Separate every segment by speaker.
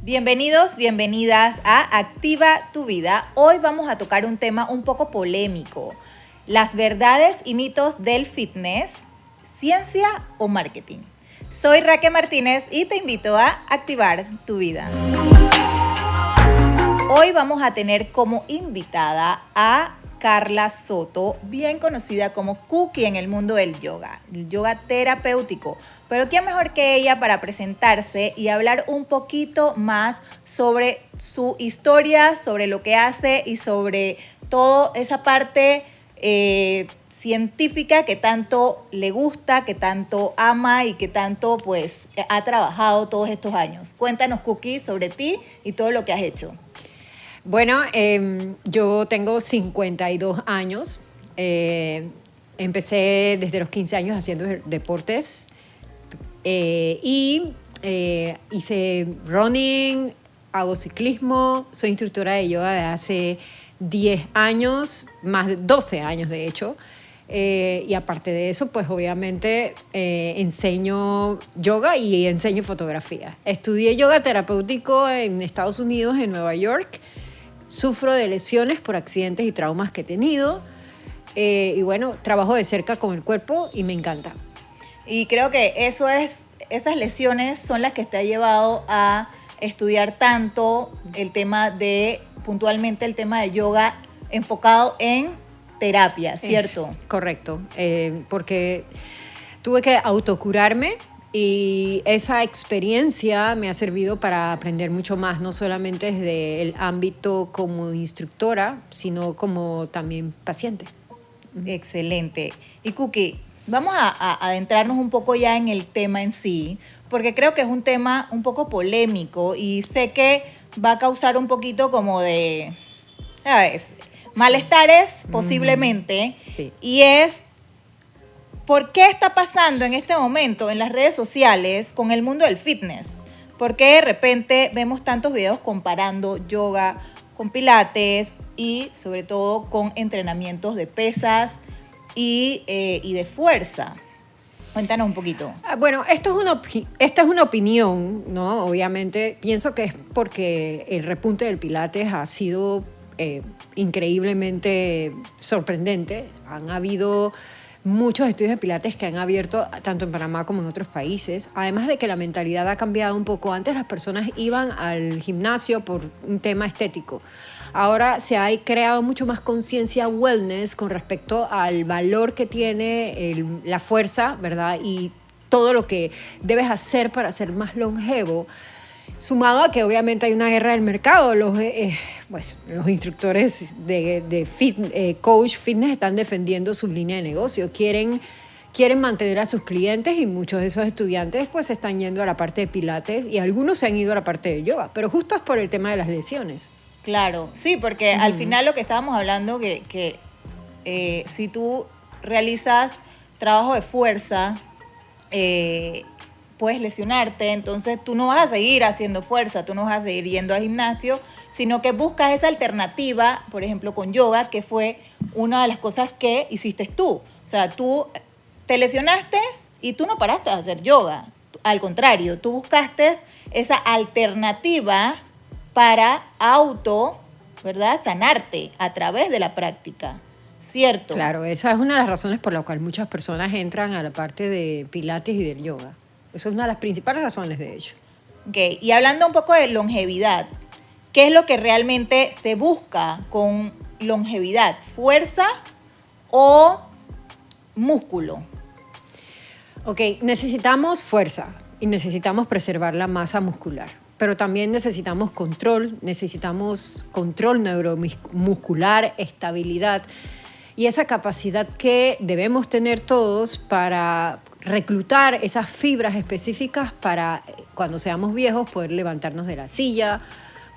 Speaker 1: Bienvenidos, bienvenidas a Activa tu Vida. Hoy vamos a tocar un tema un poco polémico. Las verdades y mitos del fitness, ciencia o marketing. Soy Raquel Martínez y te invito a activar tu vida. Hoy vamos a tener como invitada a Carla Soto, bien conocida como Cookie en el mundo del yoga, el yoga terapéutico. Pero ¿quién mejor que ella para presentarse y hablar un poquito más sobre su historia, sobre lo que hace y sobre toda esa parte científica que tanto le gusta, que tanto ama y que tanto pues ha trabajado todos estos años? Cuéntanos, Cookie, sobre ti y todo lo que has hecho.
Speaker 2: Bueno, yo tengo 52 años. Empecé desde los 15 años haciendo deportes y hice running, hago ciclismo, soy instructora de yoga desde hace 10 años, más de 12 años de hecho. Y aparte de eso, pues obviamente enseño yoga y enseño fotografía. Estudié yoga terapéutico en Estados Unidos, en Nueva York. Sufro de lesiones por accidentes y traumas que he tenido. Y bueno, trabajo de cerca con el cuerpo y me encanta.
Speaker 1: Y creo que esas lesiones son las que te ha llevado a estudiar tanto puntualmente el tema de yoga enfocado en terapia, ¿cierto?
Speaker 2: Correcto, porque tuve que autocurarme. Y esa experiencia me ha servido para aprender mucho más, no solamente desde el ámbito como instructora, sino como también paciente.
Speaker 1: Excelente. Y Cookie, vamos a adentrarnos un poco ya en el tema en sí, porque creo que es un tema un poco polémico y sé que va a causar un poquito como de, ¿sabes? Malestares posiblemente.
Speaker 2: Sí.
Speaker 1: Y es, ¿por qué está pasando en este momento en las redes sociales con el mundo del fitness? ¿Por qué de repente vemos tantos videos comparando yoga con pilates y sobre todo con entrenamientos de pesas y de fuerza? Cuéntanos un poquito.
Speaker 2: Bueno, esta es una opinión, ¿no? Obviamente, pienso que es porque el repunte del pilates ha sido increíblemente sorprendente. Han habido muchos estudios de pilates que han abierto tanto en Panamá como en otros países. Además de que la mentalidad ha cambiado un poco. Antes las personas iban al gimnasio por un tema estético. Ahora se ha creado mucho más conciencia wellness con respecto al valor que tiene la fuerza, ¿verdad? Y todo lo que debes hacer para ser más longevo. Sumado a que obviamente hay una guerra del mercado. Los instructores coach fitness están defendiendo su línea de negocio. Quieren mantener a sus clientes y muchos de esos estudiantes pues están yendo a la parte de pilates y algunos se han ido a la parte de yoga. Pero justo es por el tema de las lesiones.
Speaker 1: Claro, sí, porque al final lo que estábamos hablando que si tú realizas trabajo de fuerza, puedes lesionarte, entonces tú no vas a seguir haciendo fuerza, tú no vas a seguir yendo al gimnasio, sino que buscas esa alternativa, por ejemplo, con yoga, que fue una de las cosas que hiciste tú. O sea, tú te lesionaste y tú no paraste de hacer yoga. Al contrario, tú buscaste esa alternativa para ¿verdad? Sanarte a través de la práctica. ¿Cierto?
Speaker 2: Claro, esa es una de las razones por la cual muchas personas entran a la parte de pilates y del yoga. Esa es una de las principales razones, de hecho.
Speaker 1: Ok, y hablando un poco de longevidad, ¿qué es lo que realmente se busca con longevidad? ¿Fuerza o músculo?
Speaker 2: Ok, necesitamos fuerza y necesitamos preservar la masa muscular, pero también necesitamos control neuromuscular, estabilidad y esa capacidad que debemos tener todos para reclutar esas fibras específicas para cuando seamos viejos poder levantarnos de la silla,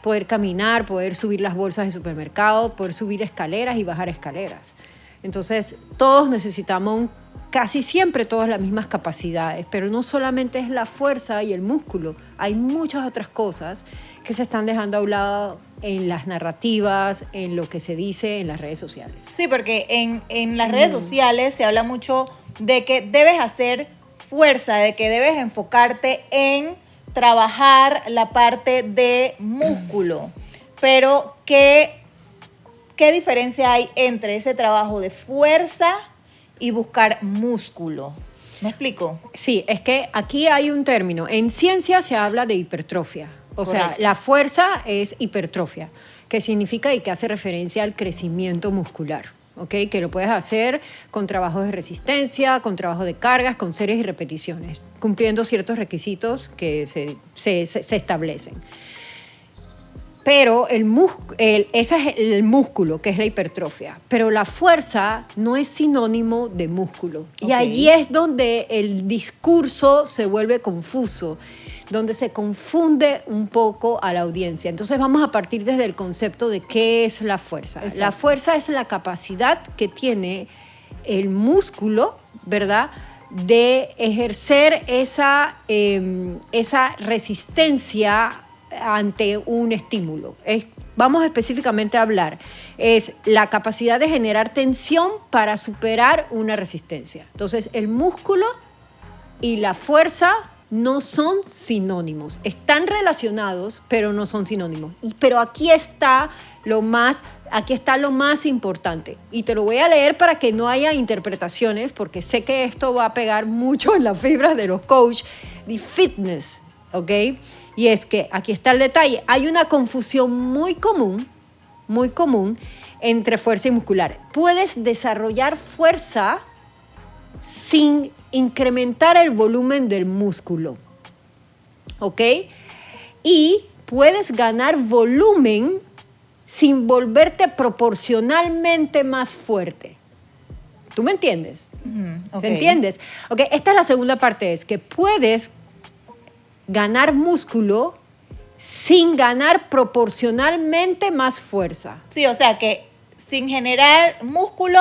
Speaker 2: poder caminar, poder subir las bolsas de supermercado, poder subir escaleras y bajar escaleras. Entonces, todos necesitamos casi siempre todas las mismas capacidades, pero no solamente es la fuerza y el músculo, hay muchas otras cosas que se están dejando a un lado en las narrativas, en lo que se dice en las redes sociales.
Speaker 1: Sí, porque en las redes sociales se habla mucho de que debes hacer fuerza, de que debes enfocarte en trabajar la parte de músculo, pero ¿qué diferencia hay entre ese trabajo de fuerza y buscar músculo? ¿Me explico?
Speaker 2: Sí, es que aquí hay un término. En ciencia se habla de hipertrofia. O sea,
Speaker 1: Correcto.
Speaker 2: la fuerza es hipertrofia, que significa y que hace referencia al crecimiento muscular. ¿Ok? Que lo puedes hacer con trabajos de resistencia, con trabajo de cargas, con series y repeticiones, cumpliendo ciertos requisitos que se establecen. Pero ese es el músculo, que es la hipertrofia. Pero la fuerza no es sinónimo de músculo. Y
Speaker 1: Ok.
Speaker 2: allí es donde el discurso se vuelve confuso, donde se confunde un poco a la audiencia. Entonces vamos a partir desde el concepto de qué es la fuerza.
Speaker 1: Exacto.
Speaker 2: La fuerza es la capacidad que tiene el músculo, ¿verdad?, de ejercer esa resistencia ante un estímulo. Vamos específicamente a hablar, es la capacidad de generar tensión para superar una resistencia. Entonces, el músculo y la fuerza no son sinónimos. Están relacionados, pero no son sinónimos. Pero aquí está lo más importante. Y te lo voy a leer para que no haya interpretaciones, porque sé que esto va a pegar mucho en las fibras de los coaches de fitness, ¿ok? Y es que aquí está el detalle. Hay una confusión muy común entre fuerza y muscular. Puedes desarrollar fuerza sin incrementar el volumen del músculo, ¿ok? Y puedes ganar volumen sin volverte proporcionalmente más fuerte. ¿Tú me entiendes?
Speaker 1: Ok.
Speaker 2: ¿Se entiendes? Ok, esta es la segunda parte, es que puedes ganar músculo sin ganar proporcionalmente más fuerza.
Speaker 1: Sí, o sea que sin generar músculo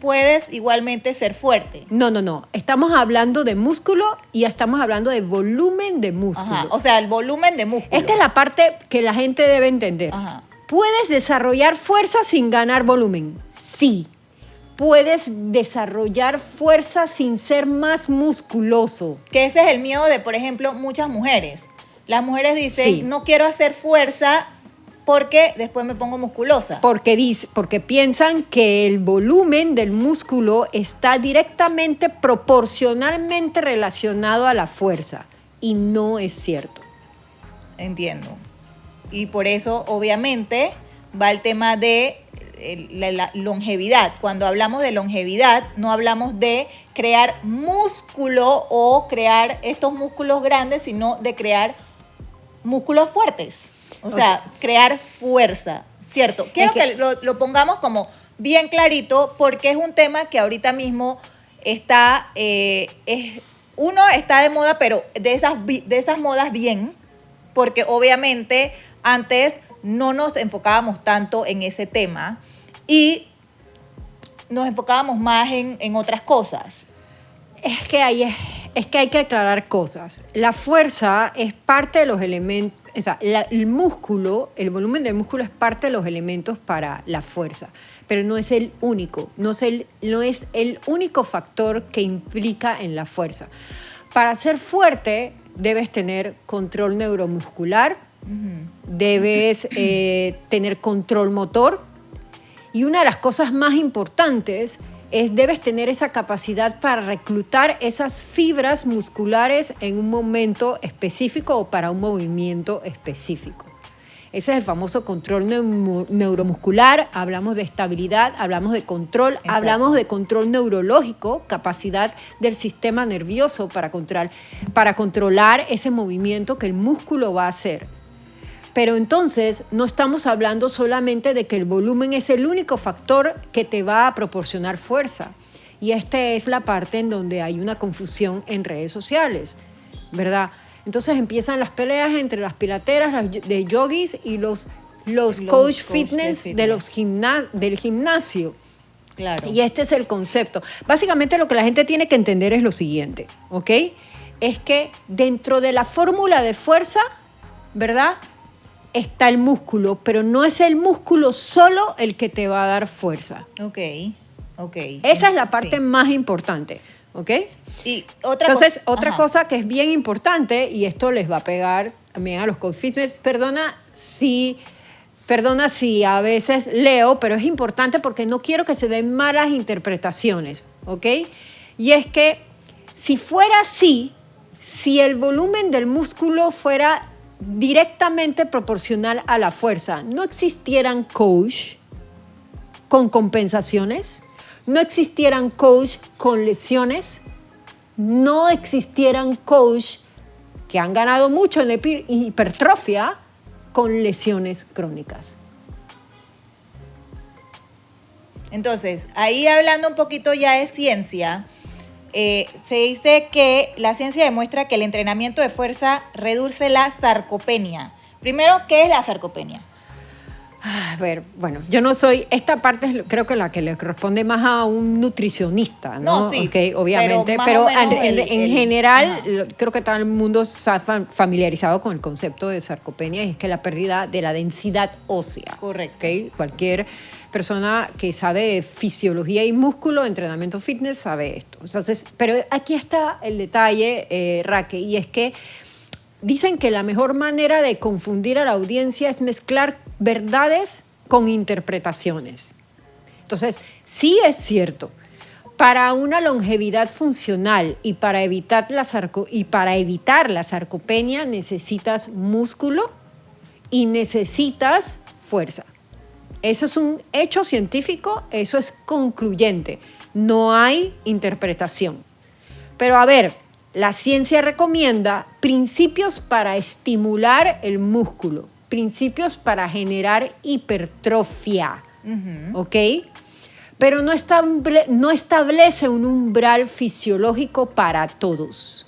Speaker 1: puedes igualmente ser fuerte.
Speaker 2: No. Estamos hablando de músculo y estamos hablando de volumen de músculo.
Speaker 1: Ajá, o sea, el volumen de músculo.
Speaker 2: Esta es la parte que la gente debe entender.
Speaker 1: Ajá.
Speaker 2: ¿Puedes desarrollar fuerza sin ganar volumen? Sí. ¿Puedes desarrollar fuerza sin ser más musculoso?
Speaker 1: Que ese es el miedo de, por ejemplo, muchas mujeres. Las mujeres dicen,
Speaker 2: Sí.
Speaker 1: no quiero hacer fuerza porque después me pongo musculosa.
Speaker 2: Porque piensan que el volumen del músculo está directamente proporcionalmente relacionado a la fuerza. Y no es cierto.
Speaker 1: Entiendo. Y por eso, obviamente, va el tema de la longevidad. Cuando hablamos de longevidad, no hablamos de crear músculo o crear estos músculos grandes, sino de crear músculos fuertes. O sea, crear fuerza, ¿cierto? Quiero que lo pongamos como bien clarito porque es un tema que ahorita mismo está, uno está de moda, pero de esas modas bien, porque obviamente antes no nos enfocábamos tanto en ese tema y nos enfocábamos más en otras cosas.
Speaker 2: Es que hay que aclarar cosas. La fuerza es parte de los elementos, o sea, el músculo, el volumen del músculo es parte de los elementos para la fuerza, pero no es el único, no es el único factor que implica en la fuerza. Para ser fuerte debes tener control neuromuscular, debes tener control motor y una de las cosas más importantes debes tener esa capacidad para reclutar esas fibras musculares en un momento específico o para un movimiento específico. Ese es el famoso control neuromuscular, hablamos de estabilidad, hablamos de control,
Speaker 1: Exacto.
Speaker 2: hablamos de control neurológico, capacidad del sistema nervioso para controlar ese movimiento que el músculo va a hacer. Pero entonces no estamos hablando solamente de que el volumen es el único factor que te va a proporcionar fuerza. Y esta es la parte en donde hay una confusión en redes sociales, ¿verdad? Entonces empiezan las peleas entre las pilateras de yogis y los coach fitness del gimnasio.
Speaker 1: Claro.
Speaker 2: Y este es el concepto. Básicamente lo que la gente tiene que entender es lo siguiente, ¿ok? Es que dentro de la fórmula de fuerza, ¿verdad?, está el músculo, pero no es el músculo solo el que te va a dar fuerza.
Speaker 1: Ok.
Speaker 2: Esa es la parte
Speaker 1: Sí.
Speaker 2: más importante, ¿ok?
Speaker 1: Y otra
Speaker 2: Entonces,
Speaker 1: cosa,
Speaker 2: otra
Speaker 1: ajá.
Speaker 2: cosa que es bien importante, y esto les va a pegar también a los coach fitness, perdona si a veces leo, pero es importante porque no quiero que se den malas interpretaciones, ¿ok? Y es que si fuera así, si el volumen del músculo fuera directamente proporcional a la fuerza, no existieran coach con compensaciones, no existieran coach con lesiones, no existieran coach que han ganado mucho en hipertrofia con lesiones crónicas.
Speaker 1: Entonces, ahí hablando un poquito ya de ciencia, se dice que la ciencia demuestra que el entrenamiento de fuerza reduce la sarcopenia. Primero, ¿qué es la sarcopenia?
Speaker 2: A ver, bueno, yo no soy, esta parte es creo que la que le corresponde más a un nutricionista, ¿no?
Speaker 1: No, sí,
Speaker 2: Okay, obviamente,
Speaker 1: pero más
Speaker 2: pero
Speaker 1: o menos
Speaker 2: en general
Speaker 1: ajá.
Speaker 2: creo que todo el mundo está familiarizado con el concepto de sarcopenia, y es que la pérdida de la densidad ósea.
Speaker 1: Correcto.
Speaker 2: ¿Okay? Cualquier persona que sabe de fisiología y músculo, entrenamiento fitness, sabe esto. Entonces, pero aquí está el detalle, Raque, y es que dicen que la mejor manera de confundir a la audiencia es mezclar verdades con interpretaciones. Entonces, sí es cierto, para una longevidad funcional y para evitar la sarcopenia necesitas músculo y necesitas fuerza. Eso es un hecho científico, eso es concluyente, no hay interpretación. Pero a ver, la ciencia recomienda principios para estimular el músculo, principios para generar hipertrofia, ¿ok? Pero no establece un umbral fisiológico para todos.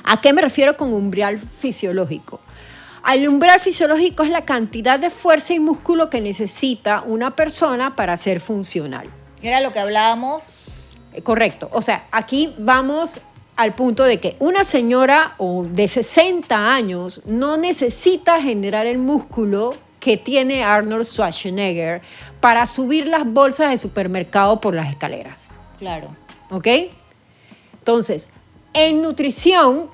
Speaker 2: ¿A qué me refiero con umbral fisiológico? El umbral fisiológico es la cantidad de fuerza y músculo que necesita una persona para ser funcional.
Speaker 1: Era lo que hablábamos.
Speaker 2: Correcto. O sea, aquí vamos al punto de que una señora de 60 años no necesita generar el músculo que tiene Arnold Schwarzenegger para subir las bolsas de supermercado por las escaleras.
Speaker 1: Claro.
Speaker 2: ¿Ok? Entonces, en nutrición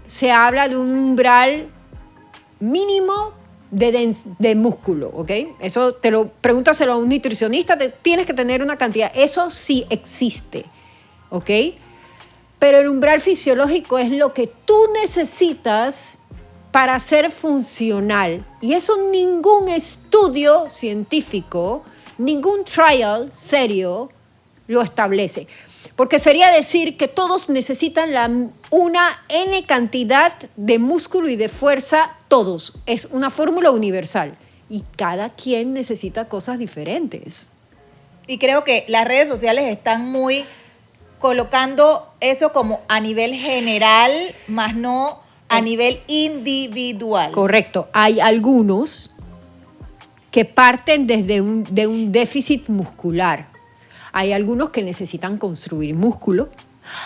Speaker 2: se habla de un umbral mínimo de músculo, ¿ok? Eso pregúntaselo a un nutricionista, tienes que tener una cantidad, eso sí existe, ¿ok? Pero el umbral fisiológico es lo que tú necesitas para ser funcional, y eso ningún estudio científico, ningún trial serio lo establece. Porque sería decir que todos necesitan una N cantidad de músculo y de fuerza, todos. Es una fórmula universal. Y cada quien necesita cosas diferentes.
Speaker 1: Y creo que las redes sociales están muy colocando eso como a nivel general, más no a nivel individual.
Speaker 2: Correcto. Hay algunos que parten de un déficit muscular. Hay algunos que necesitan construir músculo,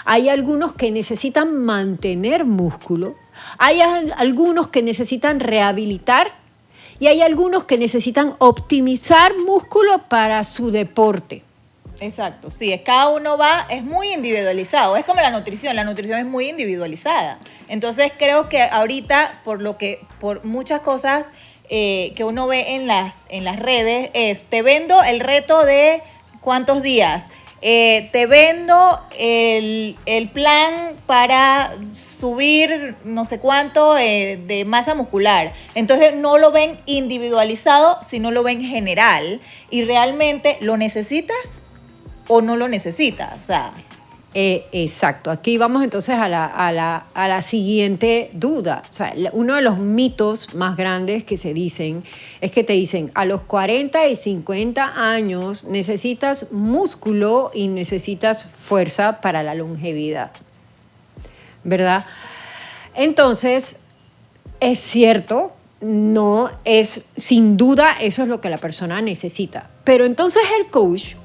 Speaker 2: hay algunos que necesitan mantener músculo, hay algunos que necesitan rehabilitar y hay algunos que necesitan optimizar músculo para su deporte.
Speaker 1: Exacto, sí, cada uno es muy individualizado, es como la nutrición es muy individualizada. Entonces creo que ahorita, por muchas cosas que uno ve en las redes, te vendo el reto de ¿cuántos días? Te vendo el plan para subir no sé cuánto de masa muscular. Entonces no lo ven individualizado, sino lo ven general. Y realmente lo necesitas o no lo necesitas. O sea,
Speaker 2: Exacto. Aquí vamos entonces a la siguiente duda. O sea, uno de los mitos más grandes que se dicen es que te dicen a los 40 y 50 años necesitas músculo y necesitas fuerza para la longevidad, ¿verdad? Entonces, es cierto, no es, sin duda eso es lo que la persona necesita. Pero entonces el coach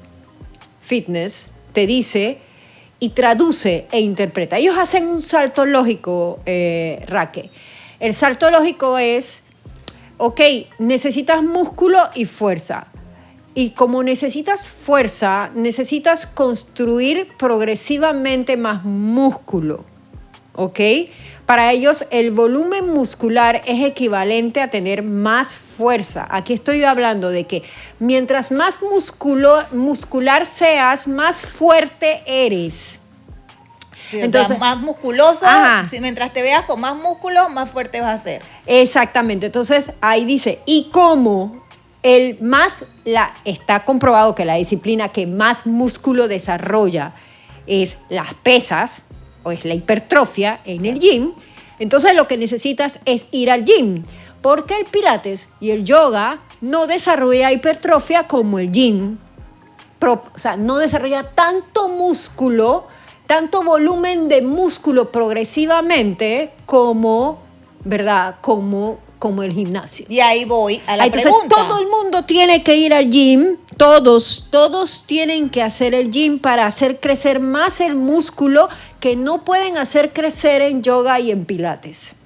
Speaker 2: fitness te dice y traduce e interpreta. Ellos hacen un salto lógico, Raque. El salto lógico es, ok, necesitas músculo y fuerza. Y como necesitas fuerza, necesitas construir progresivamente más músculo, ¿ok? Para ellos el volumen muscular es equivalente a tener más fuerza. Aquí estoy hablando de que mientras más muscular seas, más fuerte eres.
Speaker 1: Sí, entonces, más musculoso, mientras te veas con más músculo, más fuerte vas a ser.
Speaker 2: Exactamente. Entonces ahí dice, y como está comprobado que la disciplina que más músculo desarrolla es las pesas, o es la hipertrofia en el gym, entonces lo que necesitas es ir al gym, porque el pilates y el yoga no desarrolla hipertrofia como el gym, o sea, no desarrolla tanto músculo, tanto volumen de músculo progresivamente como, ¿verdad? Como el gimnasio.
Speaker 1: Y ahí voy a la
Speaker 2: Entonces,
Speaker 1: pregunta.
Speaker 2: todo el mundo tiene que ir al gym, todos tienen que hacer el gym para hacer crecer más el músculo que no pueden hacer crecer en yoga y en pilates.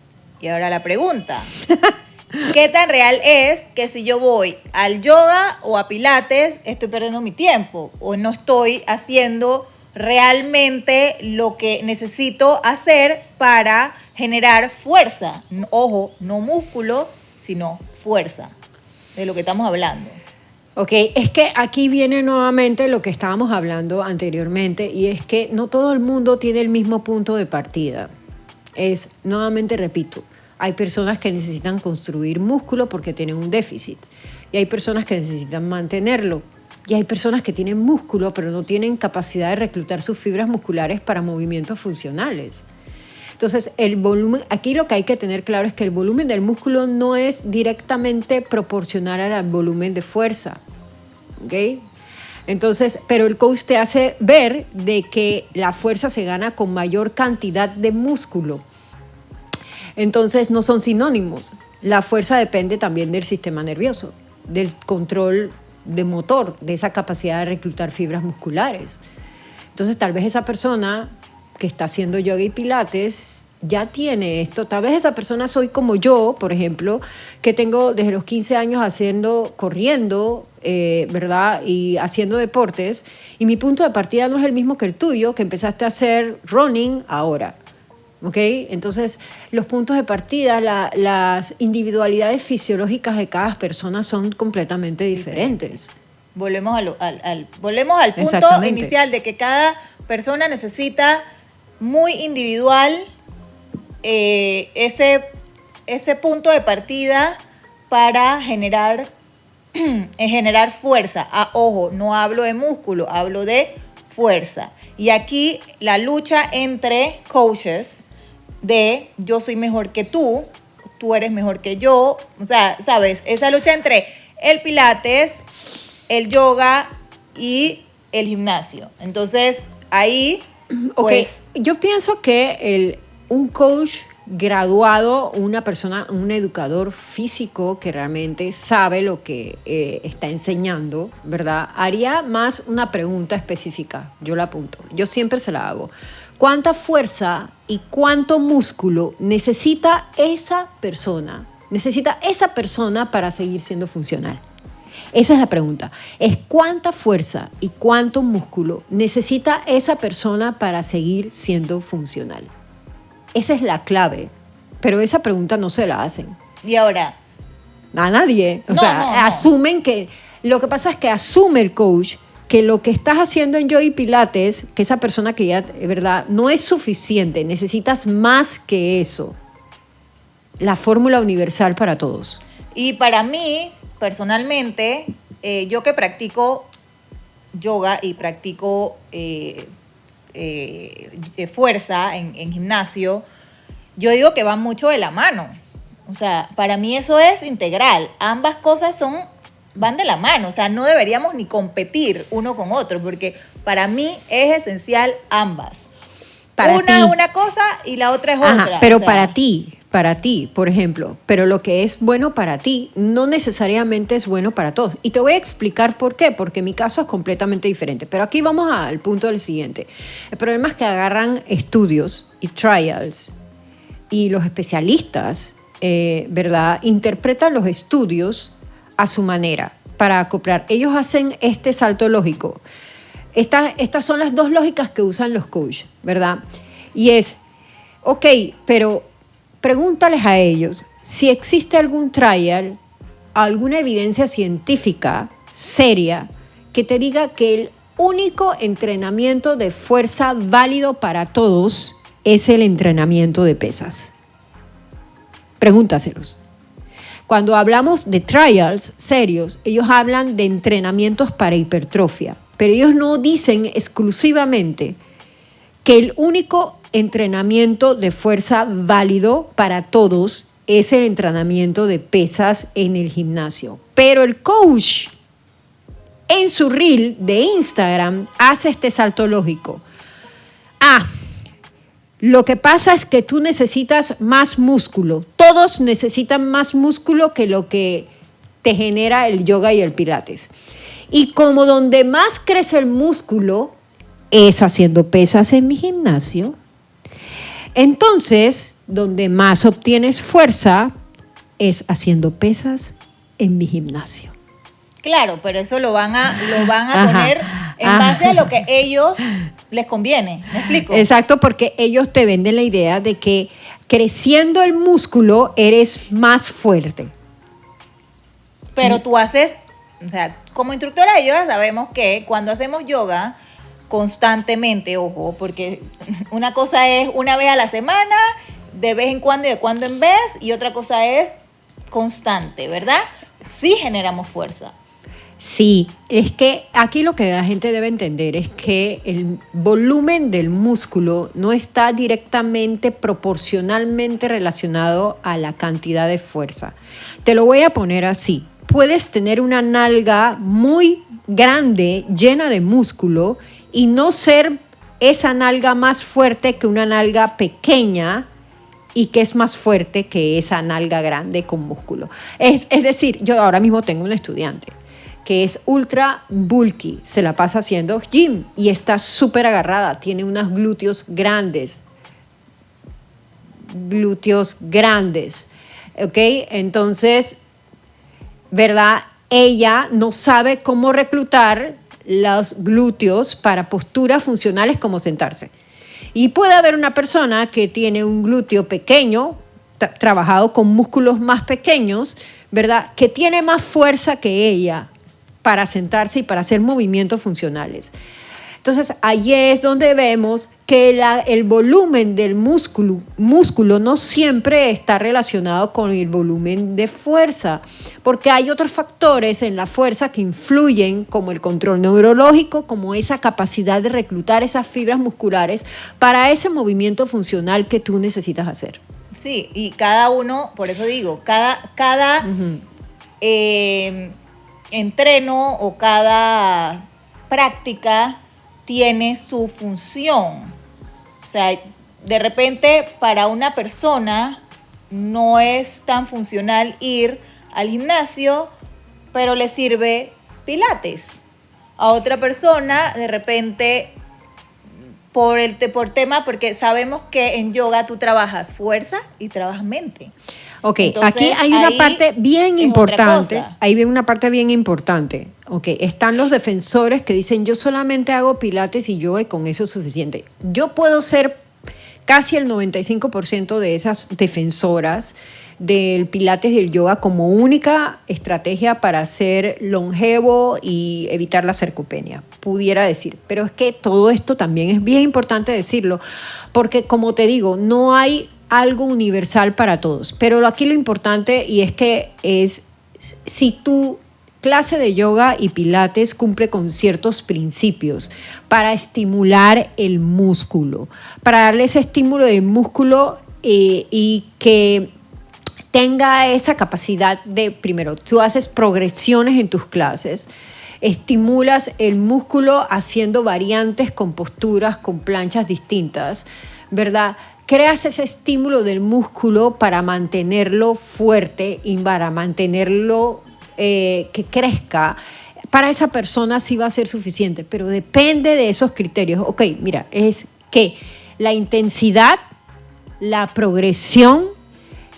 Speaker 1: Y ahora la pregunta. ¿Qué tan real es que si yo voy al yoga o a pilates estoy perdiendo mi tiempo o no estoy haciendo realmente lo que necesito hacer para generar fuerza? Ojo, no músculo, sino fuerza, de lo que estamos hablando.
Speaker 2: Ok, es que aquí viene nuevamente lo que estábamos hablando anteriormente, y es que no todo el mundo tiene el mismo punto de partida. Nuevamente repito, hay personas que necesitan construir músculo porque tienen un déficit, y hay personas que necesitan mantenerlo. Y hay personas que tienen músculo, pero no tienen capacidad de reclutar sus fibras musculares para movimientos funcionales. Entonces, el volumen, aquí lo que hay que tener claro es que el volumen del músculo no es directamente proporcional al volumen de fuerza. ¿Ok? Entonces, pero el coach te hace ver de que la fuerza se gana con mayor cantidad de músculo. Entonces, no son sinónimos. La fuerza depende también del sistema nervioso, del control de motor, de esa capacidad de reclutar fibras musculares. Entonces, tal vez esa persona que está haciendo yoga y pilates ya tiene esto. Tal vez esa persona soy como yo, por ejemplo, que tengo desde los 15 años corriendo, ¿verdad? Y haciendo deportes. Y mi punto de partida no es el mismo que el tuyo, que empezaste a hacer running ahora. ¿Ok? Entonces, los puntos de partida, las individualidades fisiológicas de cada persona son completamente diferentes.
Speaker 1: Volvemos al punto inicial de que cada persona necesita muy individual ese punto de partida para generar fuerza. Ojo, no hablo de músculo, hablo de fuerza. Y aquí la lucha entre coaches de yo soy mejor que tú eres mejor que yo, o sea, ¿sabes? Esa lucha entre el pilates, el yoga y el gimnasio. Entonces, ahí, pues...
Speaker 2: Okay. Yo pienso que un coach graduado, una persona, un educador físico que realmente sabe lo que está enseñando, ¿verdad? Haría más una pregunta específica. Yo la apunto. Yo siempre se la hago. ¿Cuánta fuerza y cuánto músculo necesita esa persona? Necesita esa persona para seguir siendo funcional. Esa es la pregunta. Es cuánta fuerza y cuánto músculo necesita esa persona para seguir siendo funcional. Esa es la clave. Pero esa pregunta no se la hacen.
Speaker 1: ¿Y ahora?
Speaker 2: A nadie. Asumen que... Lo que pasa es que asume el coach que lo que estás haciendo en yoga y pilates, que esa persona que ya, ¿verdad?, no es suficiente, necesitas más que eso. La fórmula universal para todos.
Speaker 1: Y para mí, personalmente, yo que practico yoga y practico fuerza en gimnasio, yo digo que van mucho de la mano. O sea, para mí eso es integral. Ambas cosas van de la mano, o sea, no deberíamos ni competir uno con otro, porque para mí es esencial ambas. Una cosa y la otra es otra.
Speaker 2: Pero para ti, por ejemplo, pero lo que es bueno para ti no necesariamente es bueno para todos. Y te voy a explicar por qué, porque mi caso es completamente diferente. Pero aquí vamos al punto del siguiente. El problema es que agarran estudios y trials y los especialistas, ¿verdad?, interpretan los estudios a su manera. para acoplar. Ellos hacen este salto lógico. Estas son las dos lógicas que usan los coaches, ¿verdad? Y es, ok, pero pregúntales a ellos si existe algún trial, alguna evidencia científica seria que te diga que el único entrenamiento de fuerza válido para todos es el entrenamiento de pesas. Pregúntaselos. Cuando hablamos de trials serios, ellos hablan de entrenamientos para hipertrofia, pero ellos no dicen exclusivamente que el único entrenamiento de fuerza válido para todos es el entrenamiento de pesas en el gimnasio. Pero el coach en su reel de Instagram hace este salto lógico. Lo que pasa es que tú necesitas más músculo. Todos necesitan más músculo que lo que te genera el yoga y el pilates. Y como donde más crece el músculo es haciendo pesas en mi gimnasio, entonces donde más obtienes fuerza es haciendo pesas en mi gimnasio.
Speaker 1: Claro, pero eso lo van a poner en base a lo que ellos les conviene. ¿Me explico?
Speaker 2: Exacto, porque ellos te venden la idea de que creciendo el músculo eres más fuerte.
Speaker 1: Pero tú haces, o sea, como instructora de yoga sabemos que cuando hacemos yoga constantemente, ojo, porque una cosa es una vez a la semana, de vez en cuando y de cuando en vez, y otra cosa es constante, ¿verdad? Sí generamos fuerza.
Speaker 2: Sí, es que aquí lo que la gente debe entender es que el volumen del músculo no está directamente proporcionalmente relacionado a la cantidad de fuerza. Te lo voy a poner así. Puedes tener una nalga muy grande, llena de músculo, y no ser esa nalga más fuerte que una nalga pequeña y que es más fuerte que esa nalga grande con músculo. Es decir, yo ahora mismo tengo un estudiante que es ultra bulky, se la pasa haciendo gym y está súper agarrada, tiene unos glúteos grandes, ¿ok? Entonces, ¿verdad? Ella no sabe cómo reclutar los glúteos para posturas funcionales como sentarse. Y puede haber una persona que tiene un glúteo pequeño, trabajado con músculos más pequeños, ¿verdad? Que tiene más fuerza que ella para sentarse y para hacer movimientos funcionales. Entonces, ahí es donde vemos que el volumen del músculo no siempre está relacionado con el volumen de fuerza, porque hay otros factores en la fuerza que influyen, como el control neurológico, como esa capacidad de reclutar esas fibras musculares para ese movimiento funcional que tú necesitas hacer.
Speaker 1: Sí, y cada uno, por eso digo, cada entreno o cada práctica tiene su función. O sea, de repente para una persona no es tan funcional ir al gimnasio, pero le sirve pilates. A otra persona, de repente, porque sabemos que en yoga tú trabajas fuerza y trabajas mente.
Speaker 2: Ok,
Speaker 1: entonces,
Speaker 2: aquí hay una parte bien importante. Ahí viene una parte bien importante. Ok, están los defensores que dicen yo solamente hago pilates y yoga y con eso es suficiente. Yo puedo ser casi el 95% de esas defensoras del pilates y del yoga como única estrategia para ser longevo y evitar la sarcopenia, pudiera decir. Pero es que todo esto también es bien importante decirlo, porque como te digo, no hay algo universal para todos. Pero aquí lo importante y es que si tu clase de yoga y pilates cumple con ciertos principios para estimular el músculo, para darle ese estímulo de músculo y que tenga esa capacidad de, primero, tú haces progresiones en tus clases, estimulas el músculo haciendo variantes con posturas, con planchas distintas, ¿verdad? Creas ese estímulo del músculo para mantenerlo fuerte y para mantenerlo que crezca. Para esa persona sí va a ser suficiente, pero depende de esos criterios. Ok, mira, es que la intensidad, la progresión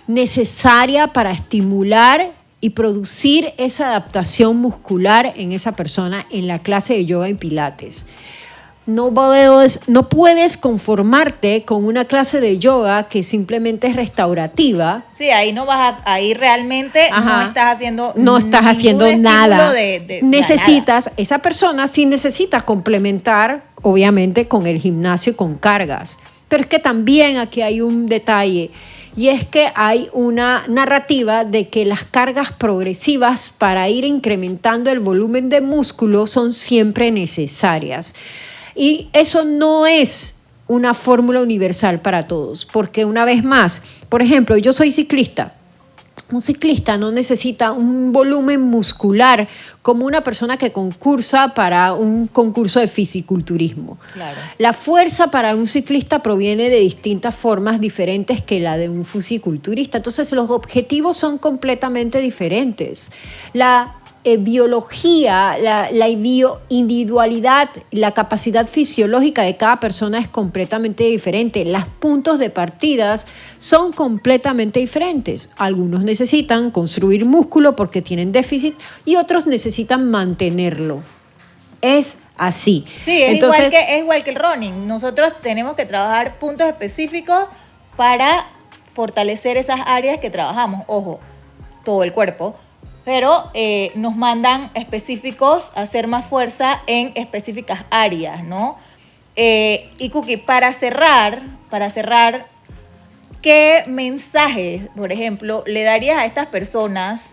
Speaker 2: necesaria para estimular y producir esa adaptación muscular en esa persona en la clase de yoga y pilates. No puedes conformarte con una clase de yoga que simplemente es restaurativa.
Speaker 1: Sí, ahí no vas ahí realmente
Speaker 2: Ajá.
Speaker 1: no estás haciendo
Speaker 2: nada.
Speaker 1: Necesitas,
Speaker 2: esa persona sí necesita complementar, obviamente, con el gimnasio y con cargas. Pero es que también aquí hay un detalle, y es que hay una narrativa de que las cargas progresivas para ir incrementando el volumen de músculo son siempre necesarias. Y eso no es una fórmula universal para todos, porque una vez más, por ejemplo, yo soy ciclista. Un ciclista no necesita un volumen muscular como una persona que concursa para un concurso de fisiculturismo.
Speaker 1: Claro.
Speaker 2: La fuerza para un ciclista proviene de distintas formas diferentes que la de un fisiculturista. Entonces, los objetivos son completamente diferentes. La biología, la bioindividualidad, la capacidad fisiológica de cada persona es completamente diferente. Los puntos de partida son completamente diferentes. Algunos necesitan construir músculo porque tienen déficit y otros necesitan mantenerlo. Es así.
Speaker 1: Sí, entonces, es igual que el running. Nosotros tenemos que trabajar puntos específicos para fortalecer esas áreas que trabajamos. Ojo, todo el cuerpo. Pero nos mandan específicos a hacer más fuerza en específicas áreas, ¿no? Y Cookie, para cerrar, ¿qué mensajes, por ejemplo, le darías a estas personas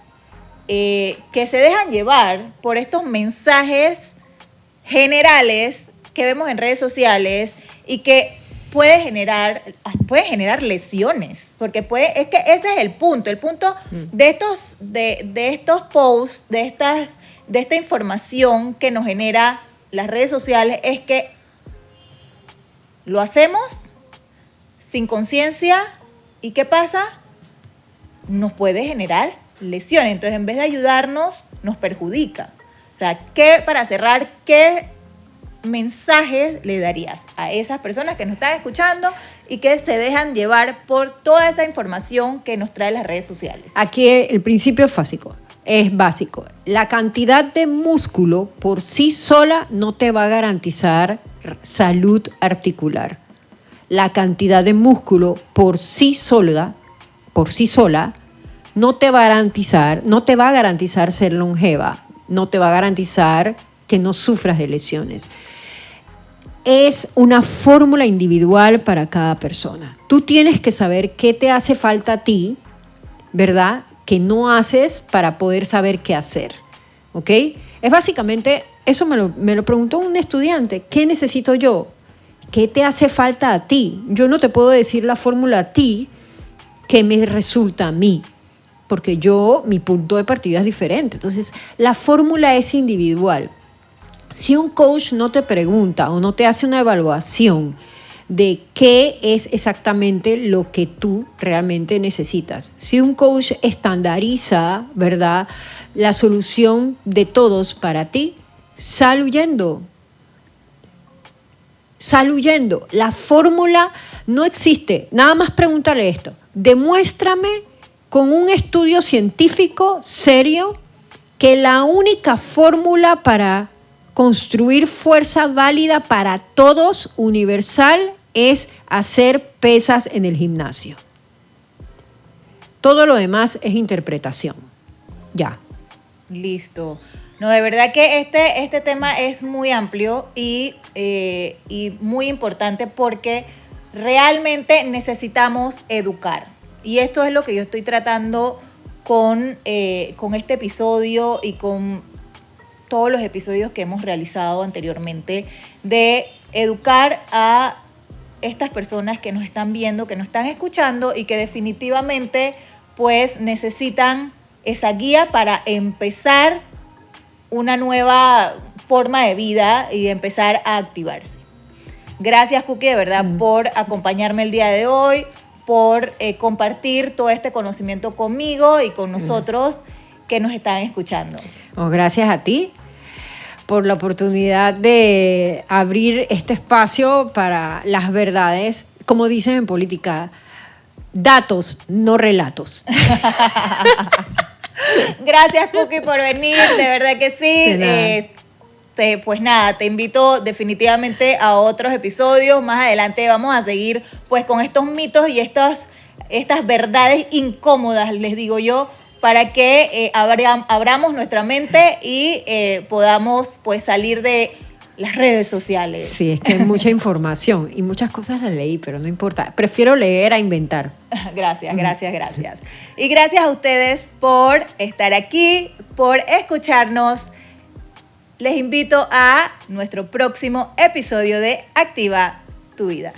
Speaker 1: que se dejan llevar por estos mensajes generales que vemos en redes sociales y que puede generar lesiones? Porque es que ese es el punto de estos posts, de esta información que nos genera las redes sociales, es que lo hacemos sin conciencia y ¿qué pasa? Nos puede generar lesiones. Entonces, en vez de ayudarnos, nos perjudica. O sea, para cerrar, ¿qué mensajes le darías a esas personas que nos están escuchando y que se dejan llevar por toda esa información que nos trae las redes sociales?
Speaker 2: Aquí el principio es básico. La cantidad de músculo por sí sola no te va a garantizar salud articular. La cantidad de músculo por sí sola no te va a garantizar ser longeva, no te va a garantizar que no sufras de lesiones. Es una fórmula individual para cada persona. Tú tienes que saber qué te hace falta a ti, ¿verdad? Que no haces para poder saber qué hacer, ¿ok? Es básicamente, eso me lo preguntó un estudiante, ¿qué necesito yo? ¿Qué te hace falta a ti? Yo no te puedo decir la fórmula a ti que me resulta a mí, porque mi punto de partida es diferente. Entonces, la fórmula es individual. Si un coach no te pregunta o no te hace una evaluación de qué es exactamente lo que tú realmente necesitas, si un coach estandariza, ¿verdad?, la solución de todos para ti, sal huyendo. La fórmula no existe. Nada más pregúntale esto. Demuéstrame con un estudio científico serio que la única fórmula para construir fuerza válida para todos, universal, es hacer pesas en el gimnasio. Todo lo demás es interpretación. Ya.
Speaker 1: Listo. No, de verdad que este tema es muy amplio y muy importante porque realmente necesitamos educar. Y esto es lo que yo estoy tratando con este episodio y con todos los episodios que hemos realizado anteriormente, de educar a estas personas que nos están viendo, que nos están escuchando y que definitivamente pues necesitan esa guía para empezar una nueva forma de vida y empezar a activarse. Gracias, Cookie, de verdad, por acompañarme el día de hoy, por compartir todo este conocimiento conmigo y con nosotros que nos están escuchando.
Speaker 2: Oh, gracias a ti por la oportunidad de abrir este espacio para las verdades, como dicen en política, datos, no relatos.
Speaker 1: Gracias, Cookie, por venir, de verdad que sí.
Speaker 2: De nada.
Speaker 1: Pues nada, te invito definitivamente a otros episodios. Más adelante vamos a seguir pues con estos mitos y estas verdades incómodas, les digo yo, para que abramos nuestra mente y podamos pues salir de las redes sociales.
Speaker 2: Sí, es que hay mucha información y muchas cosas las leí, pero no importa. Prefiero leer a inventar.
Speaker 1: Gracias. Y gracias a ustedes por estar aquí, por escucharnos. Les invito a nuestro próximo episodio de Activa tu Vida.